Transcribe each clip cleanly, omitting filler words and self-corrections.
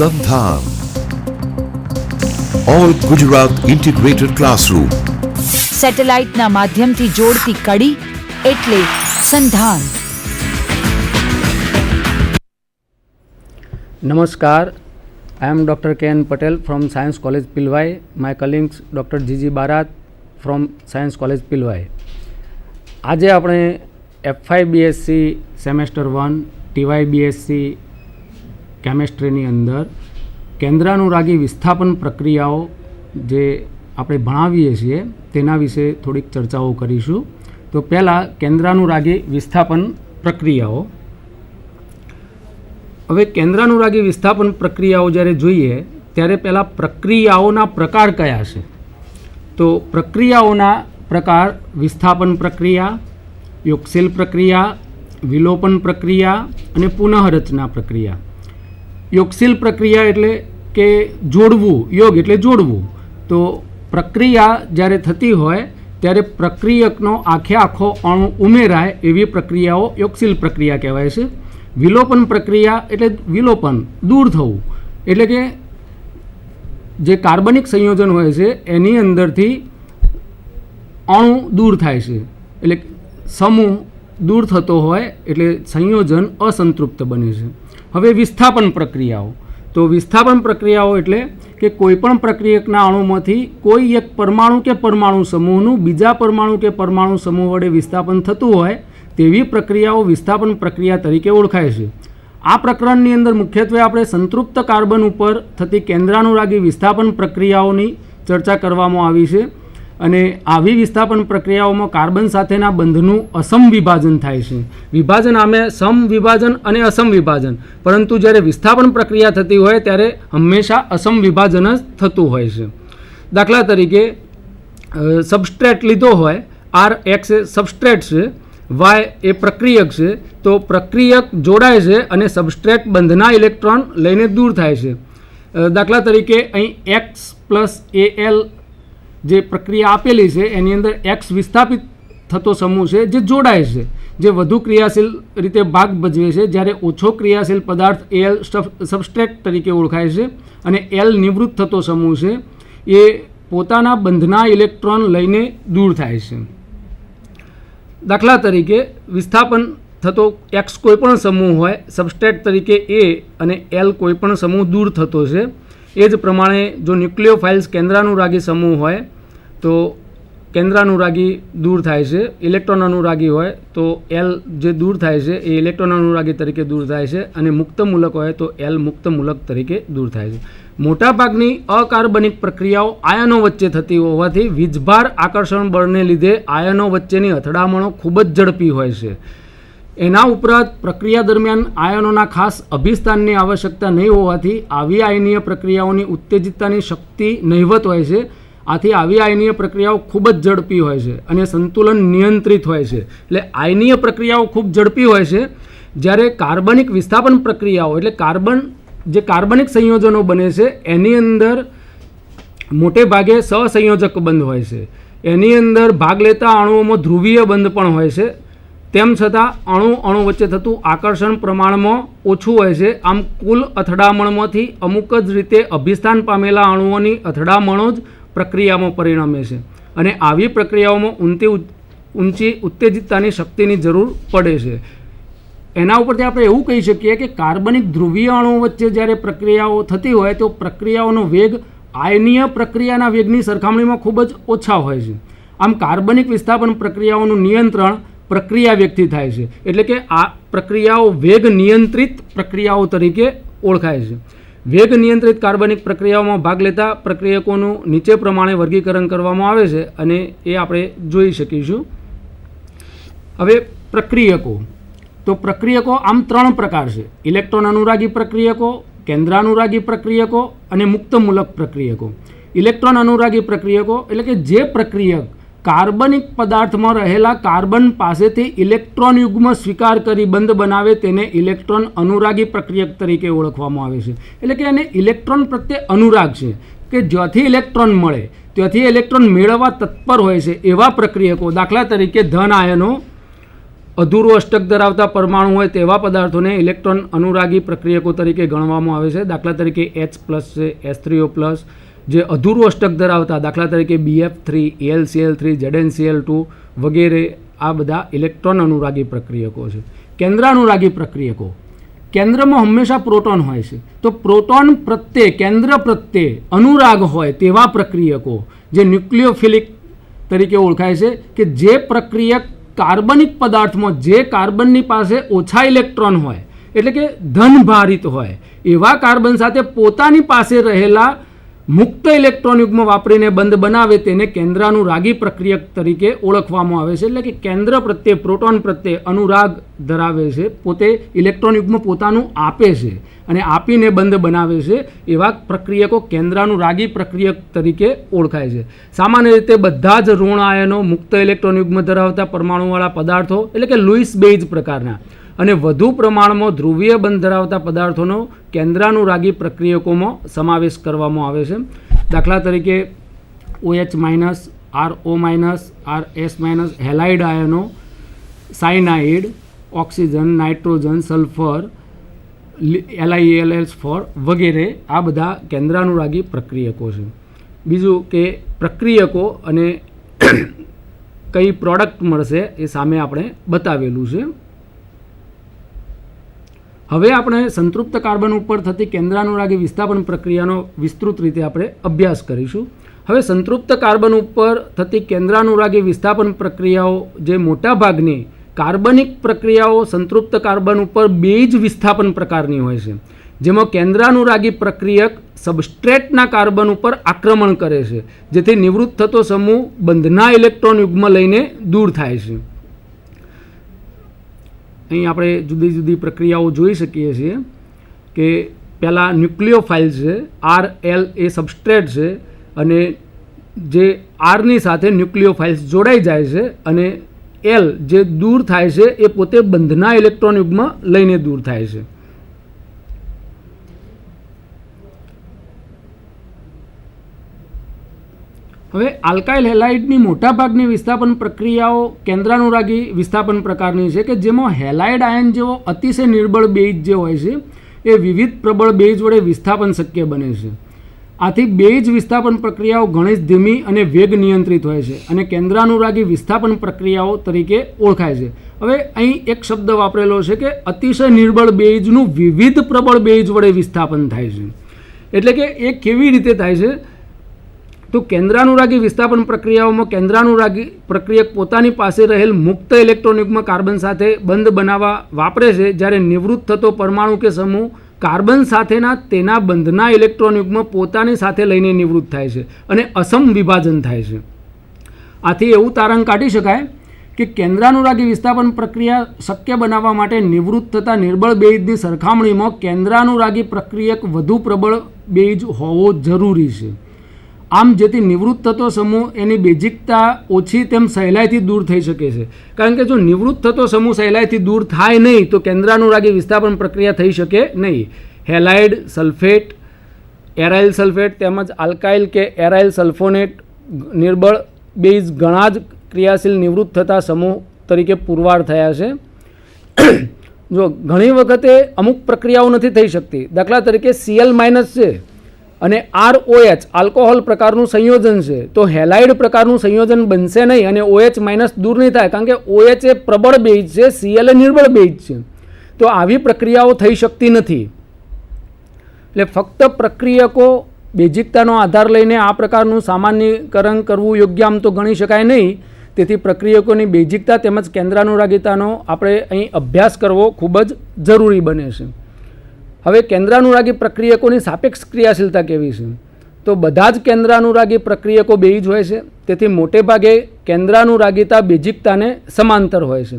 સંધાન all Gujarat integrated classroom. સેટેલાઇટના માધ્યમથી જોડતી કડી એટલે સંધાન. નમસ્કાર, I am Dr. K.N. Patel from Science College Pilwai. My colleagues Dr. G.G. Barat from Science College Pilwai. આજે આપણે F5 BSc semester 1 TY BSc કેમેસ્ટ્રીની અંદર કેન્દ્રાનુરાગી વિસ્થાપન પ્રક્રિયાઓ જે આપણે ભણાવીએ છીએ તેના વિશે થોડીક ચર્ચાઓ કરીશું. તો પહેલાં કેન્દ્રાનુરાગી વિસ્થાપન પ્રક્રિયાઓ. હવે કેન્દ્રાનુરાગી વિસ્થાપન પ્રક્રિયાઓ જ્યારે જોઈએ ત્યારે પહેલાં પ્રક્રિયાઓના પ્રકાર કયા છે? તો પ્રક્રિયાઓના પ્રકાર વિસ્થાપન પ્રક્રિયા, યોગશીલ પ્રક્રિયા, વિલોપન પ્રક્રિયા અને પુનઃરચના પ્રક્રિયા. યોગશીલ પ્રક્રિયા એટલે કે જોડવું, યોગ એટલે જોડવું. તો પ્રક્રિયા જ્યારે થતી હોય ત્યારે પ્રક્રિયકનો આખો અણુ ઉમેરાય એવી પ્રક્રિયાઓ યોગશીલ પ્રક્રિયા કહેવાય છે. વિલોપન પ્રક્રિયા એટલે વિલોપન, દૂર થવું, એટલે કે જે કાર્બનિક સંયોજન હોય છે એની અંદરથી અણુ દૂર થાય છે, એટલે સમૂહ દૂર થતો હોય એટલે સંયોજન અસંતૃપ્ત બને છે. હવે વિસ્થાપન પ્રક્રિયાઓ. તો વિસ્થાપન પ્રક્રિયાઓ એટલે કે કોઈપણ પ્રક્રિયકના અણુમાંથી કોઈ એક પરમાણુ કે પરમાણુ સમૂહનું બીજા પરમાણુ કે પરમાણુ સમૂહ વડે વિસ્થાપન થતું હોય તેવી પ્રક્રિયાઓ વિસ્થાપન પ્રક્રિયા તરીકે ઓળખાય છે. આ પ્રકરણની અંદર મુખ્યત્વે આપણે સંતૃપ્ત કાર્બન ઉપર થતી કેન્દ્રાનુરાગી વિસ્થાપન પ્રક્રિયાઓની ચર્ચા કરવામાં આવી છે. અને આવી વિસ્થાપન પ્રક્રિયાઓમાં કાર્બન સાથેના બંધનું અસમ વિભાજન થાય છે. વિભાજન આમે સમ વિભાજન અને અસમ વિભાજન, પરંતુ જ્યારે વિસ્થાપન પ્રક્રિયા થતી હોય ત્યારે હંમેશા અસમ વિભાજન જ થતું હોય છે. દાખલા તરીકે સબસ્ટ્રેટ લીધો હોય, RX એ સબસ્ટ્રેટ છે, Y એ પ્રક્રિયક છે, તો પ્રક્રિયક જોડાય છે અને સબસ્ટ્રેટ બંધના ઇલેક્ટ્રોન લઈને દૂર થાય છે. દાખલા તરીકે અહીં X + Al જે પ્રક્રિયા આપેલી છે એની અંદર X વિસ્થાપિત થતો સમૂહ છે જે જોડાય છે, જે વધુ ક્રિયાશીલ રીતે ભાગ ભજવે છે, જ્યારે ઓછો ક્રિયાશીલ પદાર્થ Al સબસ્ટ્રેટ તરીકે ઓળખાય છે અને L નિવૃત્ત થતો સમૂહ છે એ પોતાના બંધના ઇલેક્ટ્રોન લઈને દૂર થાય છે. દાખલા તરીકે વિસ્થાપન થતો X કોઈપણ સમૂહ હોય, સબસ્ટ્રેટ તરીકે A અને L કોઈપણ સમૂહ દૂર થતો છે. એ જ પ્રમાણે જો ન્યુક્લિયોફાઇલ્સ કેન્દ્રાનુરાગી સમૂહ હોય તો કેન્દ્રાનુરાગી દૂર થાય છે. ઇલેક્ટ્રોન અનુરાગી હોય તો L જે દૂર થાય છે એ ઇલેક્ટ્રોન અનુરાગી તરીકે દૂર થાય છે, અને મુક્ત મૂલક હોય તો L મુક્ત મૂલક તરીકે દૂર થાય છે. મોટાભાગની અકાર્બનિક પ્રક્રિયાઓ આયનો વચ્ચે થતી હોવાથી વીજભાર આકર્ષણ બળને લીધે આયનો વચ્ચેની અથડામણો ખૂબ જ ઝડપી હોય છે. એના ઉપરાંત પ્રક્રિયા દરમિયાન આયનોના ખાસ અભિસ્થાનની આવશ્યકતા નહીં હોવાથી આવી આયનીય પ્રક્રિયાઓની ઉત્તેજિતતાની શક્તિ નહિવત હોય છે. આથી આવી આયનીય પ્રક્રિયાઓ ખૂબ જ ઝડપી હોય છે અને સંતુલન નિયંત્રિત હોય છે. એટલે આયનીય પ્રક્રિયાઓ ખૂબ ઝડપી હોય છે, જ્યારે કાર્બનિક વિસ્થાપન પ્રક્રિયાઓ એટલે જે કાર્બનિક સંયોજનો બને છે એની અંદર મોટે ભાગે સહસંયોજક બંધ હોય છે. એની અંદર ભાગ લેતા અણુઓમાં ધ્રુવીય બંધ પણ હોય છે. તેમ છતાં અણુ વચ્ચે થતું આકર્ષણ પ્રમાણમાં ઓછું હોય છે. આમ કુલ અથડામણમાંથી અમુક જ રીતે અભિસ્થાન પામેલા અણુઓની અથડામણો જ પ્રક્રિયામાં પરિણમે છે, અને આવી પ્રક્રિયાઓમાં ઊંચી ઉત્તેજિતતાની શક્તિની જરૂર પડે છે. એના ઉપરથી આપણે એવું કહી શકીએ કે કાર્બનિક ધ્રુવીય અણુઓ વચ્ચે જ્યારે પ્રક્રિયાઓ થતી હોય તો પ્રક્રિયાઓનો વેગ આયનીય પ્રક્રિયાના વેગની સરખામણીમાં ખૂબ જ ઓછા હોય છે. આમ કાર્બનિક વિસ્થાપન પ્રક્રિયાઓનું નિયંત્રણ પ્રક્રિયા વેગથી થાય છે, એટલે કે આ પ્રક્રિયાઓ વેગ નિયંત્રિત પ્રક્રિયાઓ તરીકે ઓળખાય છે. વેગ નિયંત્રિત કાર્બનિક પ્રક્રિયાઓમાં ભાગ લેતા પ્રક્રિયકોનું નીચે પ્રમાણે વર્ગીકરણ કરવામાં આવે છે અને એ આપણે જોઈ શકીશું. હવે પ્રક્રિયકો. તો પ્રક્રિયકો આમ 3 પ્રકાર છે: ઇલેક્ટ્રોન અનુરાગી પ્રક્રિયકો, કેન્દ્રાનુરાગી પ્રક્રિયકો અને મુક્તમૂલક પ્રક્રિયકો. ઇલેક્ટ્રોન અનુરાગી પ્રક્રિયકો એટલે કે જે પ્રક્રિયક કાર્બનિક પદાર્થમાં રહેલા કાર્બન પાસેથી ઇલેક્ટ્રોન યુગ્મ સ્વીકાર કરી બંધ બનાવે તેને ઇલેક્ટ્રોન અનુરાગી પ્રક્રિયક તરીકે ઓળખવામાં આવે છે. એટલે કે એને ઇલેક્ટ્રોન પ્રત્યે અનુરાગ છે, કે જ્યાંથી ઇલેક્ટ્રોન મળે ત્યાંથી ઇલેક્ટ્રોન મેળવવા તત્પર હોય છે એવા પ્રક્રિયકો. દાખલા તરીકે ધન આયનો અધૂરો અષ્ટક ધરાવતા પરમાણુ હોય તેવા પદાર્થોને ઇલેક્ટ્રોન અનુરાગી પ્રક્રિયકો તરીકે ગણવામાં આવે છે. દાખલા તરીકે H+ છે, H3O+, જે અધૂરો અષ્ટક ધરાવતા, દાખલા તરીકે BF3, AlCl3, ZnCl2 વગેરે, આ બધા ઇલેક્ટ્રોન અનુરાગી પ્રક્રિયકો છે. કેન્દ્રાનુરાગી પ્રક્રિયકો, કેન્દ્રમાં હંમેશા પ્રોટોન હોય છે, તો પ્રોટોન પ્રત્યે, કેન્દ્ર પ્રત્યે અનુરાગ હોય તેવા પ્રક્રિયકો જે ન્યુક્લિયોફિલિક તરીકે ઓળખાય છે, કે જે પ્રક્રિયક કાર્બનિક પદાર્થમાં જે કાર્બનની પાસે ઓછા ઇલેક્ટ્રોન હોય, એટલે કે ધનભારિત હોય, એવા કાર્બન સાથે પોતાની પાસે રહેલા મુક્ત ઇલેક્ટ્રોન યુગ્મ વાપરીને બંધ બનાવે તેને કેન્દ્રાનુરાગી પ્રક્રિયક તરીકે ઓળખવામાં આવે છે. એટલે કે કેન્દ્ર પ્રત્યે, પ્રોટોન પ્રત્યે અનુરાગ ધરાવે છે, પોતે ઇલેક્ટ્રોન યુગ્મ પોતાનું આપે છે અને આપીને બંધ બનાવે છે, એવા પ્રક્રિયકો કેન્દ્રાનુરાગી પ્રક્રિયક તરીકે ઓળખાય છે. સામાન્ય રીતે બધા જ ઋણ આયનો મુક્ત ઇલેક્ટ્રોન યુગ્મ ધરાવતા પરમાણુવાળા પદાર્થો, એટલે કે લુઈસ બેઇઝ પ્રકારના અને વધુ પ્રમાણમાં ધ્રુવીય બંધ ધરાવતા પદાર્થોનો કેન્દ્રાનુરાગી પ્રક્રિયકોમાં સમાવેશ કરવામાં આવે છે. દાખલા તરીકે OH-, RO-, RS-, હેલાઇડ આયનો, cyanide, oxygen, nitrogen, sulphur, LiAlS4 વગેરે, આ બધા કેન્દ્રાનુરાગી પ્રક્રિયકો છે. બીજું કે પ્રક્રિયકો અને કઈ પ્રોડક્ટ મળશે એ સામે આપણે બતાવેલું છે. હવે આપણે સંતૃપ્ત કાર્બન ઉપર થતી કેન્દ્રાનુરાગી વિસ્થાપન પ્રક્રિયાનો વિસ્તૃત રીતે આપણે અભ્યાસ કરીશું. હવે સંતૃપ્ત કાર્બન ઉપર થતી કેન્દ્રાનુરાગી વિસ્થાપન પ્રક્રિયાઓ, જે મોટાભાગની કાર્બનિક પ્રક્રિયાઓ સંતૃપ્ત કાર્બન ઉપર બેઇઝ વિસ્થાપન પ્રકારની હોય છે, જેમાં કેન્દ્રાનુરાગી પ્રક્રિયક સબસ્ટ્રેટના કાર્બન ઉપર આક્રમણ કરે છે, જેથી નિવૃત્ત થતો સમૂહ બંધના ઇલેક્ટ્રોન યુગ્મ લઈને દૂર થાય છે. અહીં આપણે જુદી જુદી પ્રક્રિયાઓ જોઈ શકીએ છીએ કે પહેલાં ન્યુક્લિયોફાઇલ છે, RL એ સબસ્ટ્રેટ છે અને જે આરની સાથે ન્યુક્લિયોફાઇલ્સ જોડાઈ જાય છે અને L જે દૂર થાય છે એ પોતે બંધના ઇલેક્ટ્રોન યુગ્મ લઈને દૂર થાય છે. હવે આલ્કાઇલ હેલાઇડની મોટાભાગની વિસ્થાપન પ્રક્રિયાઓ કેન્દ્રાનુરાગી વિસ્થાપન પ્રકારની છે, કે જેમાં હેલાઇડ આયન જેવો અતિશય નિર્બળ બેઇઝ જે હોય છે એ વિવિધ પ્રબળ બેઇઝ વડે વિસ્થાપન શક્ય બને છે. આથી બેઇઝ વિસ્થાપન પ્રક્રિયાઓ ઘણી જ ધીમી અને વેગ નિયંત્રિત હોય છે અને કેન્દ્રાનુરાગી વિસ્થાપન પ્રક્રિયાઓ તરીકે ઓળખાય છે. હવે અહીં એક શબ્દ વાપરેલો છે કે અતિશય નિર્બળ બેઇઝનું વિવિધ પ્રબળ બેઇઝ વડે વિસ્થાપન થાય છે. એટલે કે એ કેવી રીતે થાય છે? તો કેન્દ્રાનુરાગી વિસ્થાપન પ્રક્રિયાઓમાં કેન્દ્રાનુરાગી પ્રક્રિયક પોતાની પાસે રહેલ મુક્ત ઇલેક્ટ્રોન યુગ્મ કાર્બન સાથે બંધ બનાવવા વાપરે છે, જ્યારે નિવૃત્ત થતો પરમાણુ કે સમૂહ કાર્બન સાથેના તેના બંધના ઇલેક્ટ્રોન યુગ્મ પોતાની સાથે લઈને નિવૃત્ત થાય છે અને અસમ વિભાજન થાય છે. આથી એવું તારણ કાઢી શકાય કે કેન્દ્રાનુરાગી વિસ્થાપન પ્રક્રિયા શક્ય બનાવવા માટે નિવૃત્ત થતા નિર્બળ બેઇઝની સરખામણીમાં કેન્દ્રાનુરાગી પ્રક્રિયક વધુ પ્રબળ બેઇઝ હોવો જરૂરી છે. આમ જેથી નિવૃત્ત થતો સમૂહ એની બેઝિકતા ઓછી તેમ સહેલાઈથી દૂર થઈ શકે છે. કારણ કે જો નિવૃત્ત થતો સમૂહ સહેલાઈથી દૂર થાય નહીં તો કેન્દ્રાનુરાગી વિસ્થાપન પ્રક્રિયા થઈ શકે નહીં. હેલાઇડ, સલ્ફેટ, એરાઇલ સલ્ફેટ તેમજ આલ્કાઇલ કે એરાઇલ સલ્ફોનેટ નિર્બળ બેઇઝ ઘણા જ ક્રિયાશીલ નિવૃત્ત થતા સમૂહ તરીકે પુરવાર થયા છે. જો ઘણી વખતે અમુક પ્રક્રિયાઓ નથી થઈ શકતી. દાખલા તરીકે Cl- છે અને ROH આલ્કોહોલ પ્રકારનું સંયોજન છે, તો હેલાઇડ પ્રકારનું સંયોજન બનશે નહીં અને OH- દૂર નહીં થાય, કારણ કે OH એ પ્રબળ બેઇઝ છે, Cl એ નિર્બળ બેઇઝ છે. તો આવી પ્રક્રિયાઓ થઈ શકતી નથી. એટલે ફક્ત પ્રક્રિયકો બેઝિકતાનો આધાર લઈને આ પ્રકારનું સામાન્યકરણ કરવું યોગ્ય આમ તો ગણી શકાય નહીં. તેથી પ્રક્રિયકોની બેઝિકતા તેમજ કેન્દ્રાનુરાગીતાનો આપણે અહીં અભ્યાસ કરવો ખૂબ જ જરૂરી બને છે. હવે કેન્દ્રાનુરાગી પ્રક્રિયકોની સાપેક્ષ ક્રિયાશીલતા કેવી છે? તો બધા જ કેન્દ્રાનુરાગી પ્રક્રિયકો બેઇઝ હોય છે, તેથી મોટે ભાગે કેન્દ્રાનુરાગીતા બેઝિકતાને સમાંતર હોય છે.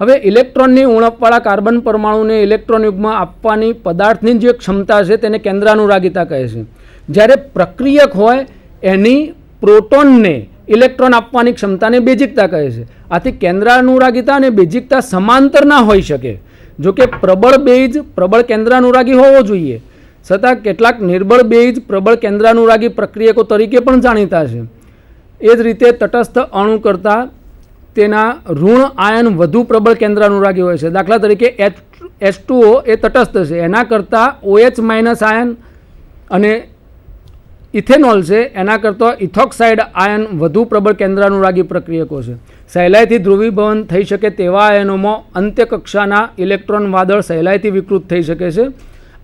હવે ઇલેક્ટ્રોનની ઉણપવાળા કાર્બન પરમાણુને ઇલેક્ટ્રોન યુગ્મ આપવાની પદાર્થની જે ક્ષમતા છે તેને કેન્દ્રાનુરાગીતા કહે છે. જ્યારે પ્રક્રિયક હોય એની પ્રોટોનને ઇલેક્ટ્રોન આપવાની ક્ષમતાને બેઝિકતા કહે છે. આથી કેન્દ્રાનુરાગીતા અને બેઝિકતા સમાંતર ના હોઈ શકે. જો કે પ્રબળ બેઇઝ પ્રબળ કેન્દ્રાનુરાગી હોવો જોઈએ, છતાં કેટલાક નિર્બળ બેઇઝ પ્રબળ કેન્દ્રાનુરાગી પ્રક્રિયકો તરીકે પણ જાણીતા છે. એ જ રીતે તટસ્થ અણુ કરતાં તેના ઋણ આયન વધુ પ્રબળ કેન્દ્રાનુરાગી હોય છે. દાખલા તરીકે H2O એ તટસ્થ છે, એના કરતાં OH માઇનસ આયન અને ઇથેનોલ છે એના કરતાં ઇથોક્સાઇડ આયન વધુ પ્રબળ કેન્દ્રાનુરાગી પ્રક્રિયકો છે. સહેલાઈથી ધ્રુવીભવન થઈ શકે તેવા આયનોમાં અંત્યકક્ષાના ઇલેક્ટ્રોન વાદળ સહેલાઈથી વિકૃત થઈ શકે છે.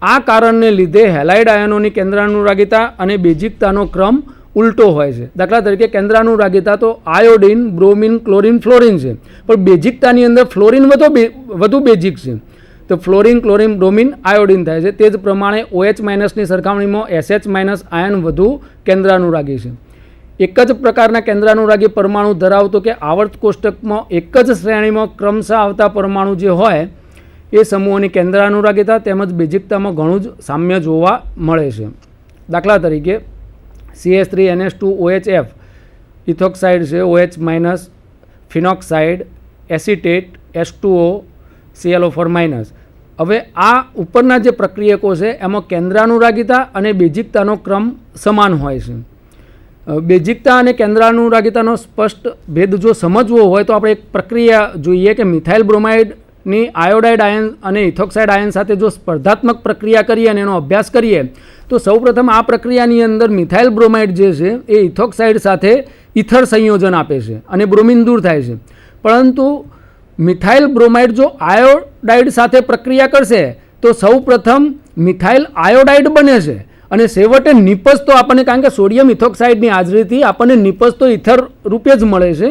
આ કારણને લીધે હેલાઇડ આયનોની કેન્દ્રાનુરાગિતા અને બેઝિકતાનો ક્રમ ઉલટો હોય છે. દાખલા તરીકે કેન્દ્રાનુરાગિતા તો આયોડિન, બ્રોમિન, ક્લોરિન, ફ્લોરિન છે, પણ બેઝિકતાની અંદર ફ્લોરિન વધુ બેઝિક છે. તો ફ્લોરિન, ક્લોરિન, બ્રોમિન, આયોડિન થાય છે. તે જ પ્રમાણે OH માઇનસની સરખામણીમાં SH માઇનસ આયન વધુ કેન્દ્રાનુરાગી છે. એક જ પ્રકારના કેન્દ્રાનુરાગી પરમાણુ ધરાવતો કે આવર્ત કોષ્ટકમાં એક જ શ્રેણીમાં ક્રમશઃ આવતા પરમાણુ જે હોય એ સમૂહોની કેન્દ્રાનુરાગિતા તેમજ બેઝિકતામાં ઘણું જ સામ્ય જોવા મળે છે. દાખલા તરીકે CH3NH2OHF ઇથોક્સાઇડ છે, OH minus, phenoxide, acetate, H2O, ClO4 minus. હવે આ ઉપરના જે પ્રક્રિયકો છે એમાં કેન્દ્રાનુરાગિતા અને બેઝિકતાનો ક્રમ સમાન હોય છે. બેઝિકતા અને કેન્દ્રાનુરાગિતાનો સ્પષ્ટ ભેદ જો સમજવો હોય તો આપણે એક પ્રક્રિયા જોઈએ કે મિથાઇલ બ્રોમાઇડની આયોડાઇડ આયન અને ઇથોક્સાઇડ આયન સાથે જો સ્પર્ધાત્મક પ્રક્રિયા કરીએ અને એનો અભ્યાસ કરીએ તો સૌપ્રથમ આ પ્રક્રિયાની અંદર મિથાઇલ બ્રોમાઇડ જે છે એ ઇથોક્સાઇડ સાથે ઇથર સંયોજન આપે છે અને બ્રોમિન દૂર થાય છે. પરંતુ મિથાઇલ બ્રોમાઇડ જો આયોડાઇડ સાથે પ્રક્રિયા કરશે તો સૌપ્રથમ મિથાઇલ આયોડાઇડ બને છે અને છેવટે નિપજ તો આપણને, કારણ કે સોડિયમ ઇથોક્સાઇડની હાજરીથી આપણને નિપજ તો ઇથર રૂપે જ મળે છે.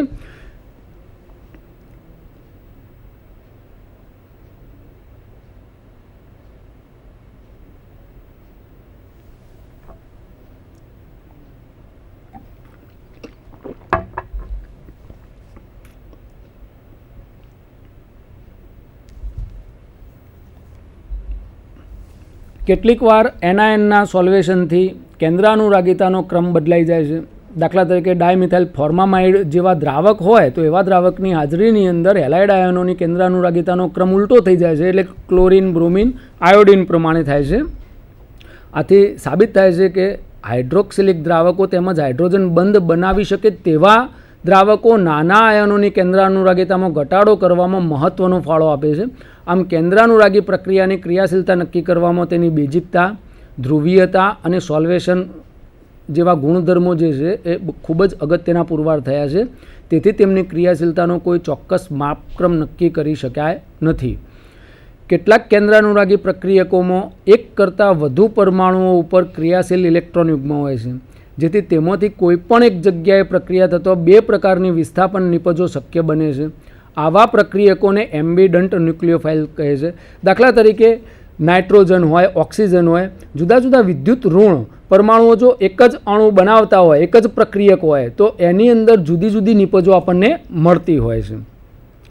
કેટલીક વાર એનાયનના સોલ્વેશનથી કેન્દ્રાનુરાગિતાનો ક્રમ બદલાઈ જાય છે. દાખલા તરીકે ડાયમિથાઇલ ફોર્મામાઇડ જેવા દ્રાવક હોય તો એવા દ્રાવકની હાજરીની અંદર હેલાઇડ આયનોની કેન્દ્રાનુરાગિતાનો ક્રમ ઉલટો થઈ જાય છે, એટલે ક્લોરિન, બ્રોમિન, આયોડિન પ્રમાણે થાય છે. આથી સાબિત થાય છે કે હાઇડ્રોક્સિલિક દ્રાવકો તેમજ હાઇડ્રોજન બંધ બનાવી શકે તેવા દ્રાવકો નાના આયનોની કેન્દ્રાનુરાગિતામાં ઘટાડો કરવામાં મહત્ત્વનો ફાળો આપે છે. આમ કેન્દ્રાનુરાગી પ્રક્રિયાની ક્રિયાશીલતા નક્કી કરવામાં તેની બેઝિકતા, ધ્રુવીયતા અને સોલ્વેશન જેવા ગુણધર્મો જે છે એ ખૂબ જ અગત્યના પુરવાર થયા છે. તેથી તેમની ક્રિયાશીલતાનો કોઈ ચોક્કસ માપક્રમ નક્કી કરી શકાય નથી. કેટલાક કેન્દ્રાનુરાગી પ્રક્રિયકોમાં એક કરતાં વધુ પરમાણુઓ ઉપર ક્રિયાશીલ ઇલેક્ટ્રોન યુગ્મ હોય છે, જેથી તેમાંથી કોઈપણ એક જગ્યાએ પ્રક્રિયા થતો બે પ્રકારની વિસ્થાપન નિપજો શક્ય બને છે. આવા પ્રક્રિયકોને એમ્બિડન્ટ ન્યુક્લિયોફાઇલ કહે છે. દાખલા તરીકે નાઇટ્રોજન હોય, ઓક્સિજન હોય, જુદા જુદા વિદ્યુત ઋણ પરમાણુઓ જો એક જ અણુ બનાવતા હોય, એક જ પ્રક્રિયક હોય તો એની અંદર જુદી જુદી નિપજો આપણને મળતી હોય છે.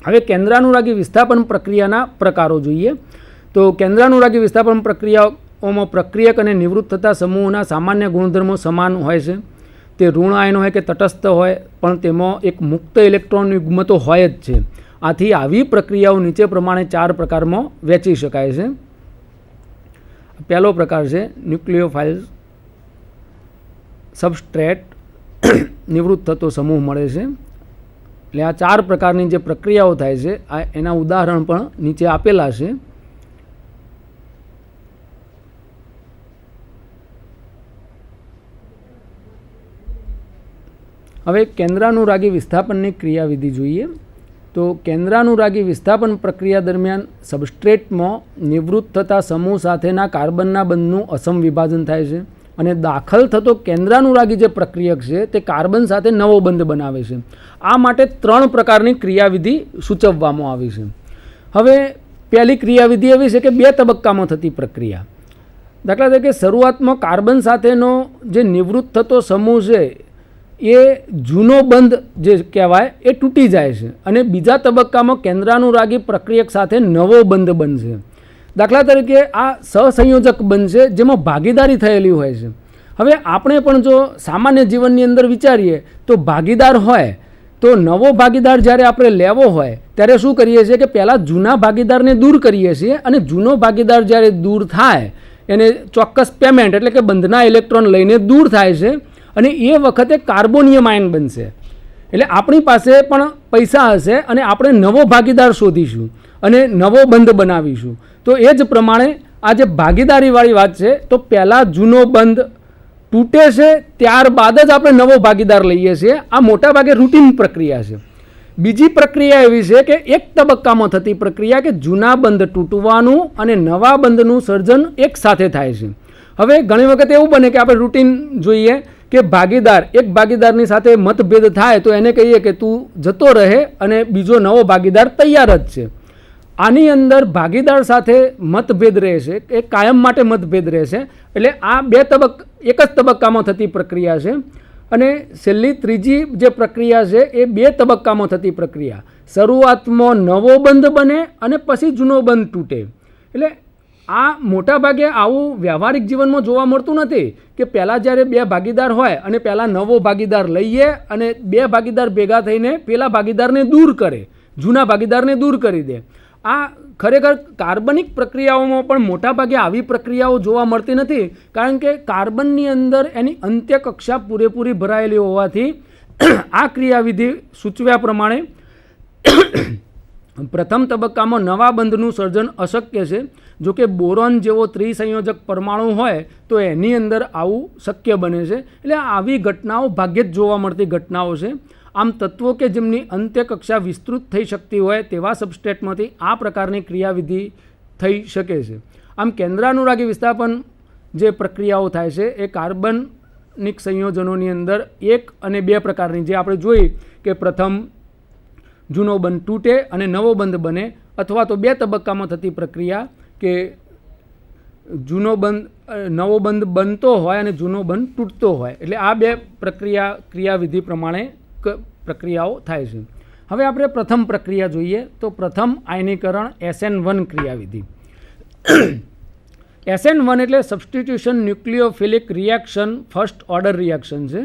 હવે કેન્દ્રાનુરાગી વિસ્થાપન પ્રક્રિયાના પ્રકારો જોઈએ તો કેન્દ્રાનુરાગી વિસ્થાપન પ્રક્રિયાઓમાં પ્રક્રિયક અને નિવૃત્ત થતા સમૂહોના સામાન્ય ગુણધર્મો સમાન હોય છે. તે ઋણ આયન હોય કે તટસ્થ હોય, પણ તેમાં એક મુક્ત ઇલેક્ટ્રોન યુગ્મ તો હોય જ છે. આથી આવી પ્રક્રિયાઓ નીચે પ્રમાણે 4 પ્રકારમાં વહેંચી શકાય છે. પહેલો પ્રકાર છે ન્યુક્લિયોફાઇલ સબસ્ટ્રેટ નિવૃત્ત થતો સમૂહ મળે છે. એટલે આ 4 પ્રકારની જે પ્રક્રિયાઓ થાય છે આ એના ઉદાહરણ પણ નીચે આપેલા છે. હવે કેન્દ્રાનુરાગી વિસ્થાપનની ક્રિયાવિધિ જોઈએ તો કેન્દ્રાનુરાગી વિસ્થાપન પ્રક્રિયા દરમિયાન સબસ્ટ્રેટમાં નિવૃત્ત થતા સમૂહ સાથેના કાર્બનના બંધનું અસમ વિભાજન થાય છે અને દાખલ થતો કેન્દ્રાનુરાગી જે પ્રક્રિયક છે તે કાર્બન સાથે નવો બંધ બનાવે છે. આ માટે 3 પ્રકારની ક્રિયાવિધિ સૂચવવામાં આવી છે. હવે પહેલી ક્રિયાવિધિ એવી છે કે 2 તબક્કામાં થતી પ્રક્રિયા. દાખલા તરીકે શરૂઆતમાં કાર્બન સાથેનો જે નિવૃત્ત થતો સમૂહ છે એ જૂનો બંધ જે કહેવાય એ તૂટી જાય છે અને બીજા તબક્કામાં કેન્દ્રાનુરાગી પ્રક્રિયક સાથે નવો બંધ બનશે. દાખલા તરીકે આ સહસંયોજક બંધ છે જેમાં ભાગીદારી થયેલી હોય છે. હવે આપણે પણ જો સામાન્ય જીવનની અંદર વિચારીએ તો ભાગીદાર હોય તો નવો ભાગીદાર જ્યારે આપણે લેવો હોય ત્યારે શું કરીએ છીએ કે પહેલાં જૂના ભાગીદારને દૂર કરીએ છીએ અને જૂનો ભાગીદાર જ્યારે દૂર થાય એને ચોક્કસ પેમેન્ટ એટલે કે બંધના ઇલેક્ટ્રોન લઈને દૂર થાય છે અને એ વખતે કાર્બોનિયમ આયન બનશે. એટલે આપણી પાસે પણ પૈસા હશે અને આપણે નવો ભાગીદાર શોધીશું અને નવો બંધ બનાવીશું. તો એ જ પ્રમાણે આ જે ભાગીદારીવાળી વાત છે, તો પહેલાં જૂનો બંધ તૂટે છે, ત્યારબાદ જ આપણે નવો ભાગીદાર લઈએ છીએ. આ મોટાભાગે રૂટીન પ્રક્રિયા છે. બીજી પ્રક્રિયા એવી છે કે એક તબક્કામાં થતી પ્રક્રિયા કે જૂના બંધ તૂટવાનું અને નવા બંધનું સર્જન એક સાથે થાય છે. હવે ઘણી વખત એવું બને કે આપણે રૂટીન જોઈએ કે એક ભાગીદારની સાથે મતભેદ થાય તો એને કહીએ કે તું જતો રહે અને બીજો નવો ભાગીદાર તૈયાર જ છે. આની અંદર ભાગીદાર સાથે મતભેદ રહેશે, એ કાયમ માટે મતભેદ રહેશે. એટલે આ એક જ તબક્કામાં થતી પ્રક્રિયા છે. અને છેલ્લી ત્રીજી જે પ્રક્રિયા છે એ 2 તબક્કામાં થતી પ્રક્રિયા. શરૂઆતમાં નવો બંધ બને અને પછી જૂનો બંધ તૂટે. એટલે આ મોટાભાગે આવું વ્યવહારિક જીવનમાં જોવા મળતું નથી કે પહેલાં જ્યારે 2 ભાગીદાર હોય અને પહેલાં નવો ભાગીદાર લઈએ અને 2 ભાગીદાર ભેગા થઈને પેલા ભાગીદારને દૂર કરે, જૂના ભાગીદારને દૂર કરી દે. આ ખરેખર કાર્બનિક પ્રક્રિયાઓમાં પણ મોટાભાગે આવી પ્રક્રિયાઓ જોવા મળતી નથી, કારણ કે કાર્બનની અંદર એની અંત્ય કક્ષા પૂરેપૂરી ભરાયેલી હોવાથી આ ક્રિયાવિધિ સૂચવ્યા પ્રમાણે પ્રથમ તબક્કામાં નવા બંધનું સર્જન અશક્ય છે. જો કે બોરોન જેવો ત્રિસંયોજક પરમાણુ હોય તો એની અંદર આવું શક્ય બને છે. એટલે આવી ઘટનાઓ ભાગ્યે જ જોવા મળતી ઘટનાઓ છે. આમ તત્વો કે જેમની અંત્ય કક્ષા વિસ્તૃત થઈ શકતી હોય તેવા સબસ્ટ્રેટમાંથી આ પ્રકારની ક્રિયાવિધિ થઈ શકે છે. આમ કેન્દ્રાનુરાગી વિસ્થાપન જે પ્રક્રિયાઓ થાય છે એ કાર્બનિક સંયોજનોની અંદર 1 અને 2 પ્રકારની, જે આપણે જોઈ કે પ્રથમ જૂનો બંધ તૂટે અને નવો બંધ બને, અથવા તો 2 તબક્કામાં થતી પ્રક્રિયા કે નવો બંધ બનતો હોય અને જૂનો બંધ તૂટતો હોય. એટલે આ 2 ક્રિયાવિધિ પ્રમાણે પ્રક્રિયાઓ થાય છે. હવે આપણે પ્રથમ પ્રક્રિયા જોઈએ તો પ્રથમ આયનીકરણ SN1 ક્રિયાવિધિ. SN1 એટલે substitution nucleophilic reaction first order reaction છે.